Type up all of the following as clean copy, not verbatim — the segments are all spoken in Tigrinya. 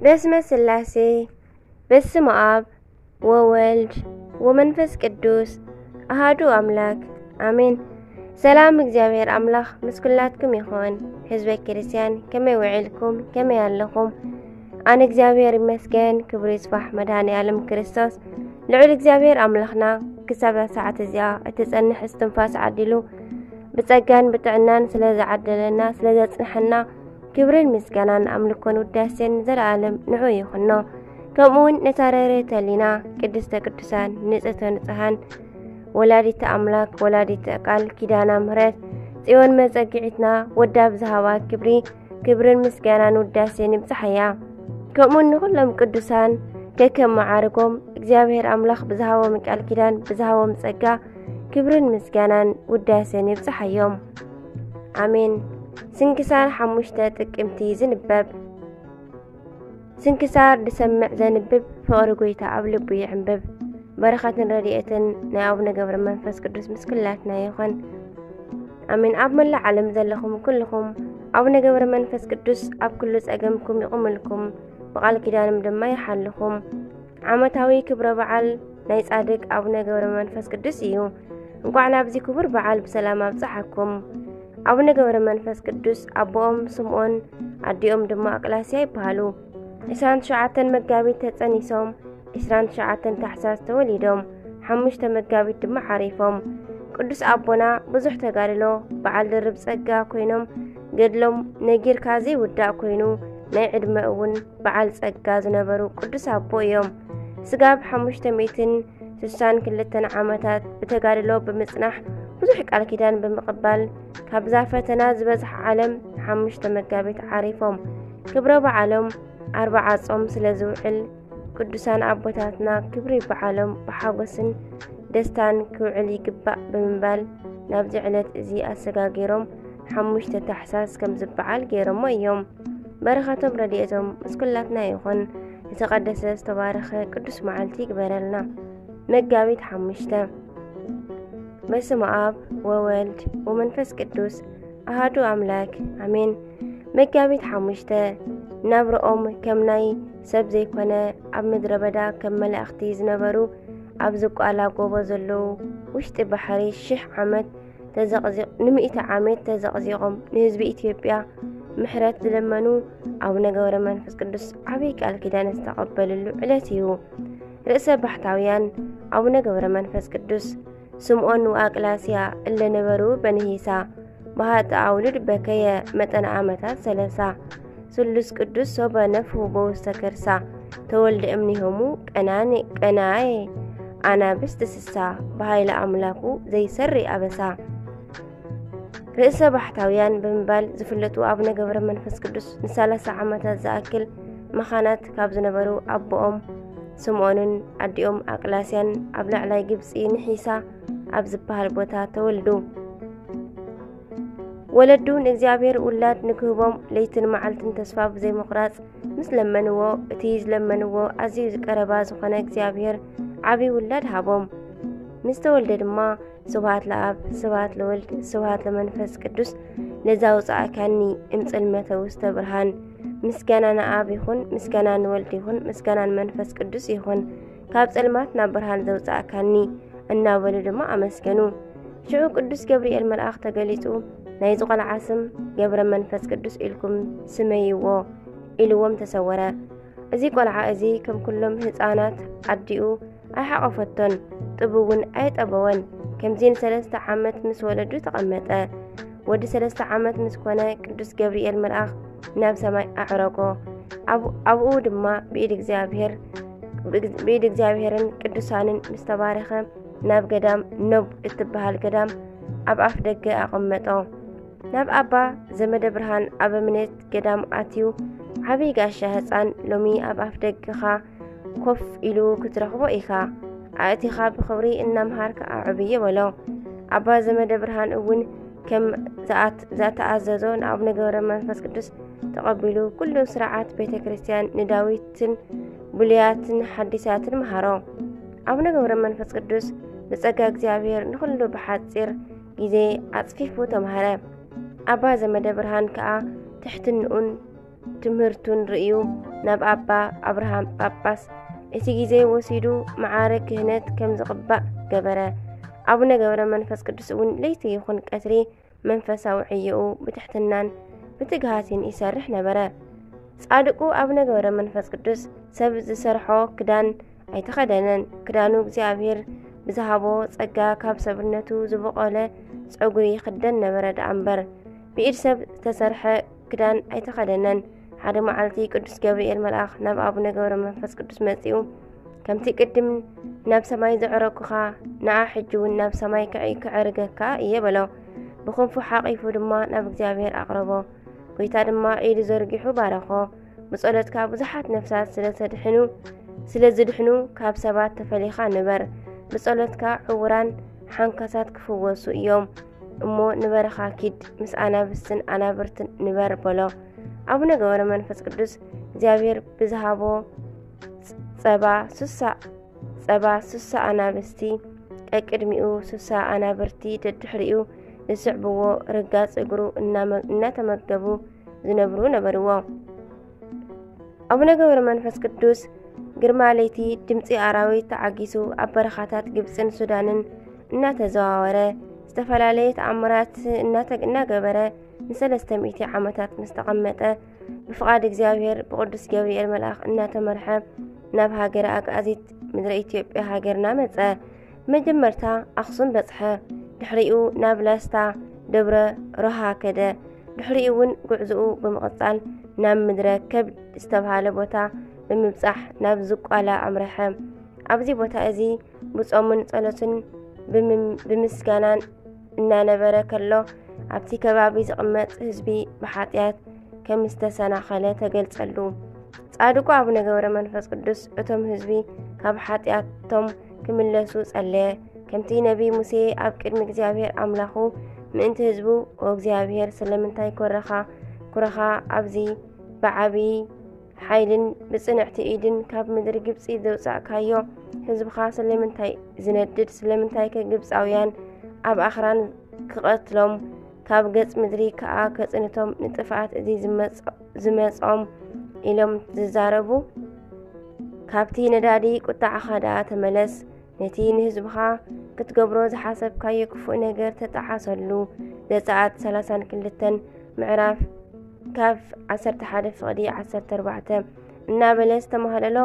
باسم الثلاثي باسم آب وولد ومنفس قدوس أحد أملاك آمين. سلام እግዚአብሔር አምላክ ምስኩላትኩም ይሁን። ህዝበ ክርስቲያን ከመይ ውዕልኩም ከመይ ኣለኹም? አነ እግዚአብሔር ይመስገን ክብሩ ይስፋሕ መድኃኔ ዓለም ክርስቶስ ልዑል እግዚአብሔር አምላኽና ክሳብ ሰዓት እዚኣ እትጸንሕ እስትንፋስ ዓዲሉ ብጸጋን ብጥዕናን ስለ ዝዓደለና ስለ ዘጽንሐና ክብርን ምስጋናን አምልኮን ውዳሴን ዘለዓለም ንዑ ይኹኖ። ከምኡውን ነታረረተ ሊና ቅድስተ ቅዱሳን ንጽሕተ ንጽሐን ወላዲተ አምላክ ወላዲተ ቃል ኪዳና ምሕረት ጽዮን መጸጊዕትና ወዳብ ዝሃባ ክብርን ምስጋናን ውዳሴን ይብጽሐያ። ከምኡውን ንኹሎም ቅዱሳን ከከም መዓርጎም እግዚአብሔር አምላክ ብዝሃቦም ቃል ኪዳን ብዝሃቦም ጸጋ ክብርን ምስጋናን ውዳሴን ይብጽሐዮም አሜን። ስንክሳር 5 ጥቅምቲ ዝንበብ ስንክሳር ድሰምዕ ዘንብብ ፍቅሪ ጎይታ ኣብ ልቡ ይዕንብብ። በረኸትን ረድኤትን ናይ አቡነ ገብረ መንፈስ ቅዱስ ምስክላትና ይኹን አሜን። ኣብ መላእ ዓለም ዘለኹም ኩልኹም አቡነ ገብረ መንፈስ ቅዱስ ኣብ ኩሉ ጸገምኩም ይቕምልኩም ብቃል ኪዳንም ድማ ይሓልኹም። ዓመታዊ ክብረ በዓል ናይ ጻድቅ አቡነ ገብረ መንፈስ ቅዱስ እዩ። እንኳዕ ናብዚ ክቡር በዓል ብሰላም ኣብጽሐኩም። አቡነ ገብረ መንፈስ ቅዱስ አቦኦም ስምዖን አዲኦም ድማ አቅላስያ ይባሃሉ። 29 መጋቢት ተጸኒሶም 29 ታሕሳስ ተወሊዶም 5 መጋቢት ድማ ዓሪፎም። ቅዱስ አቦና ብዙሕ ተጋድሎ በዓል ድርብ ጸጋ ኮይኖም ገድሎም ነጊርካ ዘይውዳእ ኮይኑ ናይ ዕድመ እውን በዓል ጸጋ ዝነበሩ ቅዱስ አቦ እዮም። ስጋብ 562 ዓመታት በተጋድሎ በመጽናሕ ብዙሕ ቃል ኪዳን በመቀበል ካብዛ ፈተና ዝበዝሕ ዓለም 5 መጋቢት ዓሪፎም። ክብረ በዓሎም 40 ጾም ስለ ዝውዕል ቅዱሳን አቦታትና ክብሪ በዓሎም ብሓጎስን ደስታን ክውዕል ይግባእ ብምባል ናብዚ ዕለት እዚ ኣሰጋጊሮም 5 ታሕሳስ ከም ዝበዓል ገይሮሞ እዮም። በረኸቶም ረድኤቶም ምስኩላትና ይኹን። የተቀደሰ ዝተባረኸ ቅዱስ መዓልቲ ይግበረልና። መጋቢት 5 በስመ አብ ወወልድ ወመንፈስ ቅዱስ አሐዱ አምላክ አሜን። መጋቢት 5 ናብሮኦም ከም ናይ ሰብ ዘይኮነ ኣብ ምድረ በዳ ከም መላእኽቲ ዝነበሩ ኣብ ዝቋላ ጎቦ ዘለዉ ውሽጢ ባሕሪ 1000 ዓመት ን100 ዓመት ተዘቕዚቖም ንህዝቢ ኢትዮጵያ ምሕረት ዝለመኑ አቡነ ገብረ መንፈስ ቅዱስ ዓብይ ቃል ኪዳን ዝተቐበልሉ ዕለት እዩ። ርእሰ ባሕታውያን አቡነ ገብረ መንፈስ ቅዱስ ስምዖን ወአቅላስያ እለነበሩ በንሂሳ ባህታ አውልድ በከየ መጠን ዓመታት 30 ስሉስ ቅዱስ ሶበ ነፍሁ በውስተ ከርሳ ተወልደ እምኒሆሙ ቀናዬ አናብስት ስሳ በኃይለ አምላኩ ዘይሰሪ አበሳ። ርእሰ ባሕታውያን ብምባል ዝፍለጡ አቡነ ገብረ መንፈስ ቅዱስ ን30 ዓመታት ዝኣክል መኻናት ካብ ዝነበሩ አቦኦም ስምዖንን አዲኦም አቅላስያን ኣብ ላዕላይ ግብፂ ንሒሳ ኣብ ዝበሃል ቦታ ተወልዱ። ወለዱ ንእግዚአብሔር ውላድ ንክህቦም ለይትን መዓልትን ተስፋ ብዘይምቑራጽ ምስ ለመንዎ እቲ ዝለመንዎ ኣዝዩ ዝቀረባ ዝኾነ እግዚአብሔር ዓብይ ውላድ ሃቦም። ምስ ተወልደ ድማ ስብሃት ለአብ ስብሃት ለወልድ ስብሃት ለመንፈስ ቅዱስ ለዛውፅኣካኒ እምጽልመተ ውስተ ብርሃን። ምስጋና ንአብ ይኹን፣ ምስጋና ንወልድ ይኹን፣ ምስጋና ንመንፈስ ቅዱስ ይኹን። ካብ ጸልማት ናብ ብርሃን ዘውፅኣካኒ እናበሉ ድማ አመስገኑ። ሽዑ ቅዱስ ገብርኤል መልአክ ተገሊጹ ናይ ዝቆልዓ ስም ገብረ መንፈስ ቅዱስ ኢልኩም ስመይዎ ኢልዎም ተሰወረ። እዚ ቆልዓ እዚ ከም ኩሎም ህፃናት አዲኡ ኣይሓቆፈቶን ጥቡውን ኣይጠበወን። ከምዚ ን3 ዓመት ምስ ወለዱ ተቐመጠ። ወዲ 3 ዓመት ምስ ኮነ ቅዱስ ገብርኤል መልአክ ናብ ሰማይ አዕረጎ። ኣብኡ ድማ ብኢድ እግዚአብሔርን ቅዱሳንን ምስ ተባረኸ ናብ ገዳም ኖብ እትበሃል ገዳም ኣብ ኣፍ ደገ ኣቐመጦ። ናብ ኣባ ዘመደ ብርሃን ኣበምኔት ገዳም ኣትዩ ዓብይ ጋሻ ህፃን ሎሚ ኣብ ኣፍ ደገኻ ኮፍ ኢሉ ክትረኽቦ ኢኻ ኣእቲኻ ብኽብሪ እናምሃርካ ኣዕብየ በሎ። ኣባ ዘመደ ብርሃን እውን ከም ዘተኣዘዞ ንአቡነ ገብረ መንፈስ ቅዱስ ተቐቢሉ ኩሉ ስርዓት ቤተ ክርስቲያን ንዳዊትን ብሉያትን ሓዲሳትን መሃሮ። አቡነ ገብረ መንፈስ ቅዱስ ብጸጋ እግዚአብሔር ንኹሉ ብሓፂር ጊዜ ኣጽፊፉ ተምሃረ። ኣባ ዘመደ ብርሃን ከዓ ትሕትንኡን ትምህርቱን ርእዩ ናብ ኣባ ኣብርሃም ጳጳስ እቲ ግዜ ወሲዱ መዓርግ ክህነት ከም ዝቕባእ ገበረ። ኣቡነ ገብረ መንፈስ ቅዱስ እውን ለይቲ ይኹን ቀትሪ መንፈሳዊ ዕይኡ ብትሕትናን ብትግሃትን ይሰርሕ ነበረ። ጻድቁ ኣቡነ ገብረ መንፈስ ቅዱስ ሰብ ዝሰርሖ ክዳን ኣይተኸደነን። ክዳኑ እግዚአብሔር ብዝሃቦ ጸጋ ካብ ሰብነቱ ዝበቆለ ጸጉሪ ይኽደን ነበረ ዳኣ እምበር ብኢድ ሰብ ዝተሰርሐ ክዳን ኣይተኸደነን። ሓደ መዓልቲ ቅዱስ ገብርኤል መልአኽ ናብ ኣቡነ ገብረ መንፈስ ቅዱስ መጺኡ ከምቲ ቅድም ናብ ሰማይ ዘዕረኩኻ ንኣ ሕጂ እውን ናብ ሰማይ ክዕርገካ እየ በሎ። ብኽንፉ ሓቒፉ ድማ ናብ እግዚአብሔር ኣቕረቦ። ጎይታ ድማ ኢዱ ዘርጊሑ ባረኾ። ብጸሎትካ ብዙሓት ነፍሳት ስለ ዝድሕኑ ካብ ሰባት ተፈሊኻ ንበር። ብጸሎትካ ዕውራን ሓንካሳት ክፍወሱ እዮም እሞ ንበረኻ ኪድ ምስ ኣናብስትን ኣናብርትን ንበር በሎ። ኣቡነ ገብረ መንፈስ ቅዱስ እግዚአብሔር ብዝሃቦ ጸባ ሱሳ ኣናብስቲ ቀቅድሚኡ ሱሳ ኣናብርቲ ደድሕሪኡ ዝስዕብዎ ርጋጽ እግሩ እናተመገቡ ዝነብሩ ነበርዎ። ኣቡነ ገብረ መንፈስ ቅዱስ ግርማ ለይቲ ድምፂ ኣራዊት ተዓጊሱ ኣብ በረኻታት ግብፅን ሱዳንን እናተዘዋወረ ዝተፈላለየ ተኣምራት እናገበረ ን300 ዓመታት ምስ ተቐመጠ ብፍቓድ እግዚአብሔር ብቅዱስ ገብርኤል መልአኽ እናተመርሐ ናብ ሃገረ ኣጋዚት ምድረ ኢትዮጵያ ሃገርና መጸ። መጀመርታ ኣኽሱም በጽሐ። ድሕሪኡ ናብ ላስታ ደብረ ሮሃ ከደ። ድሕሪኡ እውን ጉዕዝኡ ብምቕጻል ናብ ምድረ ከብድ ዝተባሃለ ቦታ ብምብጻሕ ናብ ዝቋላ ኣምረሐ። ኣብዚ ቦታ እዚ ብጾምን ጸሎትን ብምስጋናን እናነበረ ከሎ ኣብቲ ከባቢ ዝቕመጥ ህዝቢ ብሓጢያት ከም ዝተሰናኸለ ተገልጸሉ። ጻድቁ ኣቡነ ገብረ መንፈስ ቅዱስ እቶም ህዝቢ ካብ ሓጢያቶም ክምለሱ ጸለየ። ከምቲ ነቢ ሙሴ ኣብ ቅድሚ እግዚአብሔር ኣምላኹ ምእንቲ ህዝቡ እግዚአብሔር ስለምንታይ ኩረኻ ኣብዚ ብዓብይ ሓይልን ብጽንዕቲ ኢድን ካብ ምድሪ ግብፂ ዘውጻእካዮ ህዝብኻ ስለምንታይ ዝነድድ ስለምንታይ ከግብፃውያን ኣብ ኣኽራን ክቐትሎም ካብ ገጽ ምድሪ ከዓ ከጽንቶም ንጥፍኣት እዚ ዝመጾም ኢሎም ዝዛረቡ ካብቲ ነዳዲ ቁጣዕኻ ደኣ ተመለስ። ነቲ ንህዝብኻ ክትገብሮ ዝሓሰብካዮ ክፉእ ነገር ተጣሓሰሉ። ዘጸአት 32 ምዕራፍ ካብ 11 ፍቕዲ 14 እናበለ ዝተማህለሎ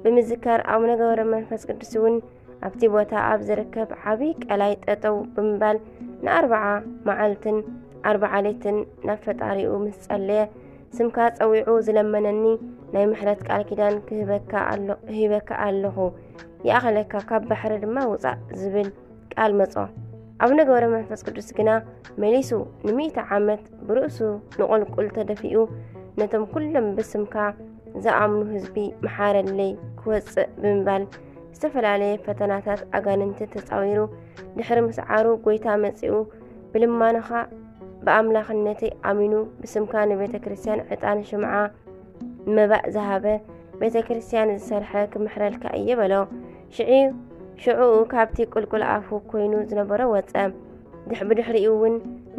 ብምዝካር ኣቡነ ገብረ መንፈስ ቅዱስ እውን ኣብቲ ቦታ ኣብ ዝርከብ ዓብይ ቀላይ ጠጠው ብምባል ን40 መዓልትን 40 ሌትን ናብ ፈጣሪኡ ምስ ጸለየ ስምካ ጸዊዑ ዝለመነኒ ናይ ምሕረት ቃል ኪዳን ክህበካ ኣለኹ ይኣኸለካ ካብ ባሕሪ ድማ ውፃእ ዝብል ቃል መጾ። ኣቡነ ገብረ መንፈስ ቅዱስ ግና መሊሱ ን100 ዓመት ብርእሱ ንቁልቁል ተደፊኡ ነቶም ኩሎም ብስምካ ዝኣምኑ ህዝቢ መሓረለይ ክወፅእ ብምባል ዝተፈላለየ ፈተናታት ኣጋንንቲ ተጻዊሩ ድሕሪ ምስዓሩ ጎይታ መጺኡ ብልማንኻ ብኣምላኽነተይ ኣሚኑ ብስምካ ንቤተ ክርስቲያን ዕጣን ሽምዓ መባእ ዝሃበ ቤተ ክርስቲያን ዝሰርሐ ክምሕረልካ እየ በሎ። ሽዑኡ ካብቲ ቁልቁል ኣፉ ኮይኑ ዝነበረ ወፀ። ብድሕሪኡ እውን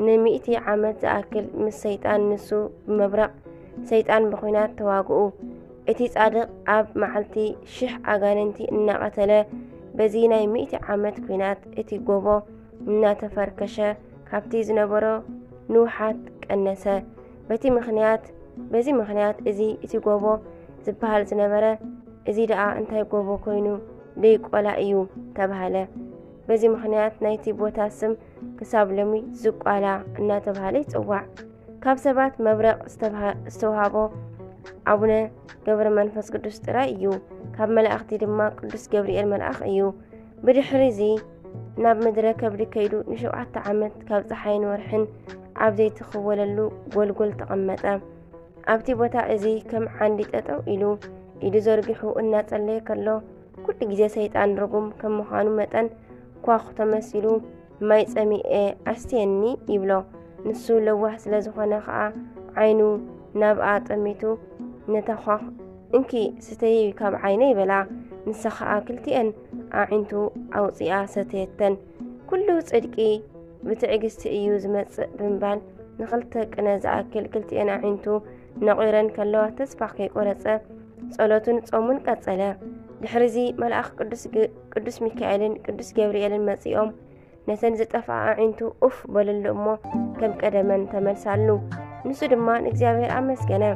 ን100 ዓመት ዝኣክል ምስ ሰይጣን ንሱ ብመብረቕ ሰይጣን ብኹናት ተዋግኡ። እቲ ጻድቕ ኣብ መዓልቲ 1000 ኣጋንንቲ እናቐተለ በዚ ናይ 100 ዓመት ኩናት እቲ ጎቦ እናተፈርከሸ ካብቲ ዝነበሮ ንውሓት ቀነሰ። በዚ ምኽንያት እዚ እቲ ጎቦ ዝበሃል ዝነበረ እዚ ደኣ እንታይ ጎቦ ኮይኑ ደይቆላ እዩ ተባሃለ። በዚ ምኽንያት ናይቲ ቦታ ስም ክሳብ ሎሚ ዝቋላ እናተባሃለ ይጽዋዕ። ካብ ሰባት መብረቕ ዝተውሃቦ ኣቡነ ገብረ መንፈስ ቅዱስ ጥራይ እዩ። ካብ መላእኽቲ ድማ ቅዱስ ገብርኤል መልአኽ እዩ። ብድሕሪ እዚ ናብ ምድረ ከብዲ ከይዱ ን7 ዓመት ካብ ፀሓይን ወርሕን ኣብ ዘይትኽወለሉ ጎልጎል ተቐመጠ። ኣብቲ ቦታ እዚ ከም ዓንዲ ጠጠው ኢሉ ዘርጊሑ እናጸለየ ከሎ ኩሉ ግዜ ሰይጣን ርጉም ከም ምዃኑ መጠን ኳኹ ተመሲሉ ማይ ጸሚኤ ኣስትየኒ ይብሎ። ንሱ ለዋህ ስለ ዝኾነ ከዓ ዓይኑ ናብኣ ጠሚቱ ነታ ኳኽ እንኪ ስተይ ካብ ዓይነ ይበላ። ንሳ ከዓ ክልቲአን ኣዒንቱ ኣውፂኣ ሰተየተን። ኩሉ ጽድቂ ብትዕግስቲ እዩ ዝመጽእ ብምባል ንኽልተ ቅነ ዝኣክል ክልቲአን ኣዒንቱ نقيرن كلوا تسبح كيقرص صلوتن صومن قصله دحرزي ملأخ قدوس ميكائيلن قدوس جبريلن مصيوم نسن زطفا عينتو اوف بللمو كم قدمن تملسالو نسو دما እግዚአብሔር أمسكنا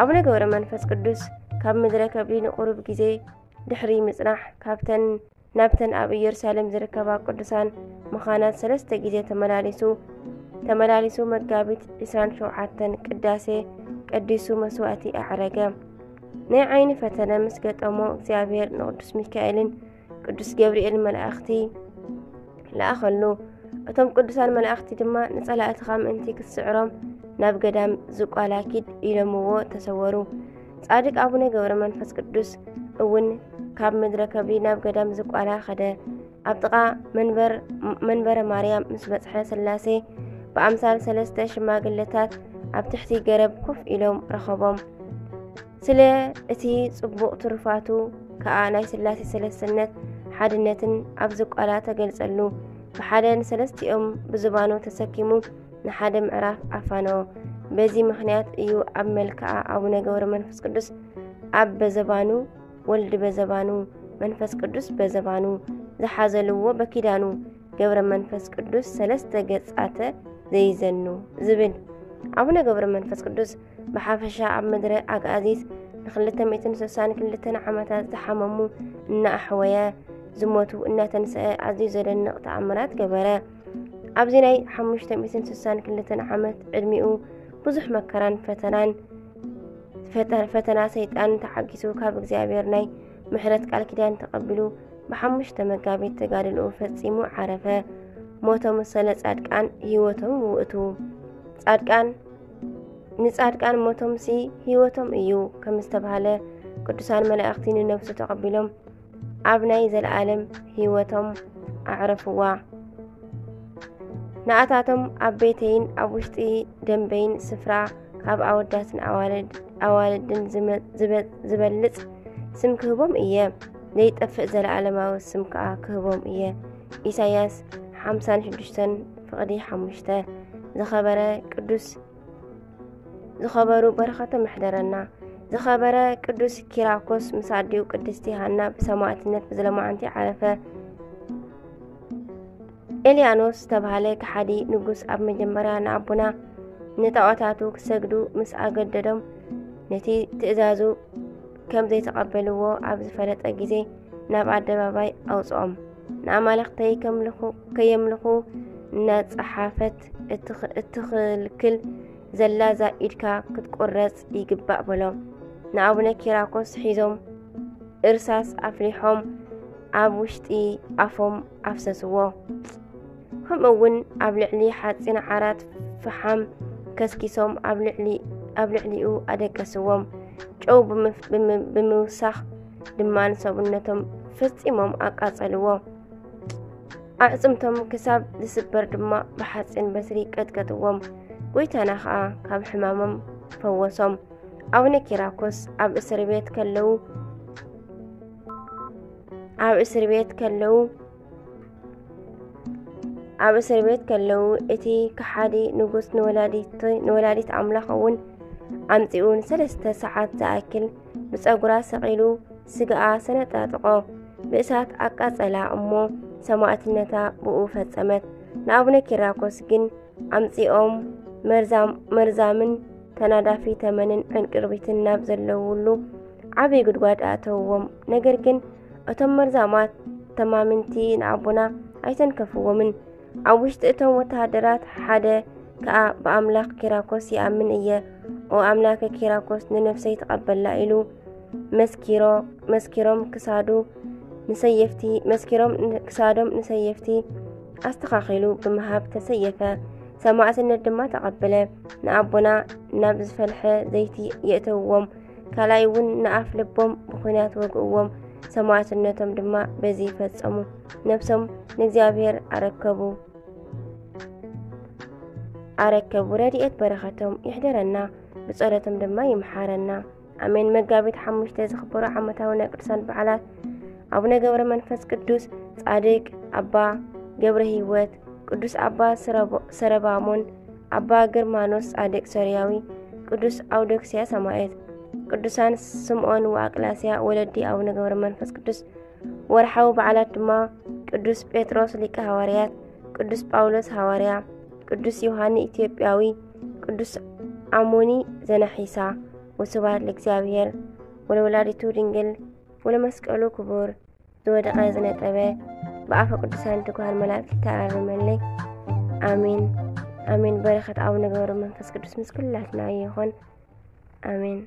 أبونا ገብረ መንፈስ ቅዱስ ካብ ምድረ ከብዲ ንቁሩብ ጊዜ ድሕሪ ምጽናሕ ካብተን ናብተን ኣብ ኢየሩሳሌም ዝርከባ ቅዱሳን መኻናት 3 ጊዜ ተመላሊሱ መጋቢት 27 ቅዳሴ ቀዲሱ መስዋዕቲ ኣዕረገ ናይ ዓይኒ ፈተነ ምስ ገጠሞ እግዚአብሔር ንቅዱስ ሚካኤልን ቅዱስ ገብርኤል መላእኽቲ ለኣኸሉ እቶም ቅዱሳን መላእኽቲ ድማ ንጸላእትኻ ምእንቲ ክስዕሮም ናብ ገዳም ዝቋላ ኪድ ኢሎምዎ ተሰወሩ ጻድቅ አቡነ ገብረ መንፈስ ቅዱስ እውን ካብ ምድረ ከብዲ ናብ ገዳም ዝቋላ ኸደ ኣብ ጥቓ መንበረ ማርያም ምስ በጽሐ ስላሴ በአምሳል 3 ሽማግለታት ኣብ ትሕቲ ገረብ ኮፍ ኢሎም ረኸቦም ስለ እቲ ጽቡቕ ትሩፋቱ ከኣ ናይ ስላሴ ሰለስተነት ሓድነትን ኣብ ዝቋላ ተገልጸሉ ብሓደን ሰለስቲኦም ብዝባኑ ተሰኪሙ ንሓደ ምዕራፍ ኣፋነኦ በዚ ምኽንያት እዩ ኣብ መልክዓ አቡነ ገብረ መንፈስ ቅዱስ ኣብ በዘባኑ ወልድ በዘባኑ መንፈስ ቅዱስ በዘባኑ ዝሓዘልዎ በኪዳኑ ገብረ መንፈስ ቅዱስ 3 ገጻተ ዘይዘኑ ዝብል አቡነ ገብረ መንፈስ ቅዱስ በሓፈሻ ኣብ ምድረ ኣጋዚት ን262 ዓመታት ዝሓመሙ እናኣሕወየ ዝሞቱ እናተንስአ ኣዝዩ ዘደንቕ ተኣምራት ገበረ ኣብዚ ናይ 562 ዓመት ዕድሚኡ ብዙሕ መከራን ፈተና ሰይጣን ተሓጊሱ ካብ እግዚአብሔር ናይ ምሕረት ቃል ኪዳን ተቀቢሉ ብ5 መጋቢት ተጋድልኡ ፈጺሙ ዓረፈ ሞቶም ሰለ ጻድቃን ህይወቶም ውእቱ ንጻድቃን ሞቶም ሲ ህይወቶም እዩ ከም ዝተባሃለ ቅዱሳን መላእኽቲ ንነፍሱ ተቀቢሎም ኣብ ናይ ዘለዓለም ህይወቶም ኣዕረፍዋ ንኣታቶም ኣብ ቤተይን ኣብ ውሽጢ ደንበይን ስፍራ ካብ ኣወዳትን ኣዋልድን ዝበልጽ ስም ክህቦም እየ ዘይጠፍእ ዘለዓለማዊ ስም ከዓ ክህቦም እየ ኢሳይያስ 56:5 ዝኸበሩ በረኸቶም ይሕደረና ዝኸበረ ቅዱስ ኪራኮስ ምሳዲው ቅድስቲ ሃና ብሰማዕትነት ብዝለማዓንቲ ዓረፈ ኤልያኖስ ተባሃለ ከሓዲ ንጉስ ኣብ መጀመርያ ንኣቡና ንጣዖታቱ ክሰግዱ ምስ ኣገደዶም ነቲ ትእዛዙ ከም ዘይተቀበልዎ ኣብ ዝፈለጠ ጊዜ ናብ ኣደባባይ ኣውጽኦም ንኣማልኽተይ ከየምልኹ እናጸሓፈት እትኽልክል ዘላዛ ኢድካ ክትቆረጽ ይግባእ ብሎም ንኣቡነ ኪራኮስ ሒዞም እርሳስ ኣፍሊሖም ኣብ ውሽጢ ኣፎም ኣፍሰስዎ ከምኡውን ኣብ ልዕሊ ሓጺን ዓራት ፍሓም ከስኪሶም ኣብ ልዕሊኡ ኣደቀስዎም ጨው ብምውሳኽ ድማ ንሰውነቶም ፈጺሞም ኣቃጸልዎ ኣዕጽምቶም ክሳብ ዝስበር ድማ ብሓጺን በትሪ ቀጥቀጥዎም ጎይታና ከዓ ካብ ሕማሞም ፈወሶም አቡነ ኪራኮስ ኣብ እስር ቤት ከለው እቲ ከሓዲ ንጉስ ንወላዲት ኣምላኽ እውን ኣምጺኡ ን3 ሰዓት ዝኣክል ብጸጉራ ሰቂሉ ስጋኣ ሰነጣጥቆ ብእሳት ኣቃጸላ እሞ ሰማዕትነታ ብኡ ፈጸመት ንኣቡነ ኪራኮስ ግን ኣምጺኦም መርዛምን ተናዳፊ ተመንን ዕንቅርቢትን ናብ ዘለውሉ ዓብይ ጉድጓድ ኣተውዎም ነገር ግን እቶም መርዛማት ተማምንቲ ንኣቡና ኣይተንከፍዎምን ኣብ ውሽጢ እቶም ወታደራት ሓደ ከዓ ብኣምላኽ ኪራኮስ ይኣምን እየ ኦ ኣምላከ ኪራኮስ ንነፍሰይ ተቐበላ ኢሉ መስኪሮም ክሳዶም ንሰየፍቲ ኣስተኻኺሉ ብምሃብ ተሰየፈ ሰማዕትነት ድማ ተቐበለ ንኣቡና ናብ ዝፈልሐ ዘይቲ የእተውዎም ካልኣይ እውን ንኣፍ ልቦም ብኹናት ወግእዎም ሰማዕትነቶም ድማ በዚ ፈጸሙ ነፍሶም ንእግዚአብሔር ኣረከቡ ረድኤት በረኸቶም ይሕደረና ብጸሎቶም ድማ ይምሓረና ኣሜን መጋቢት 5 ዝኽበሩ ዓመታዊ ናይ ቅዱሳን በዓላት አቡነ ገብረ መንፈስ ቅዱስ ጻድቅ አባ ገብረ ሕይወት ቅዱስ አባ ሰረባሞን አባ ግርማኖስ ጻድቅ ሶርያዊ ቅዱስ አውዶክስያ ሰማዕት ቅዱሳን ስምዖን ወአቅላስያ ወለዲ አቡነ ገብረ መንፈስ ቅዱስ ወርሓዊ በዓላት ድማ ቅዱስ ጴጥሮስ ሊቀ ሐዋርያት ቅዱስ ጳውሎስ ሐዋርያ ቅዱስ ዮሐንስ ኢትዮጵያዊ ቅዱስ አሞኒ ዘነሒሳ ወስብሐት ለእግዚአብሔር ወለወላዲቱ ድንግል ወለመስቀሉ ክቡር ዘወደቀ ዝነጠበ በአፈ ቅዱሳን ትጓሃን መላእክት ተአርመለይ አሜን አሜን። በረከት አቡነ ገብረ መንፈስ ቅዱስ ምስ ኩላትና ይኹን አሜን።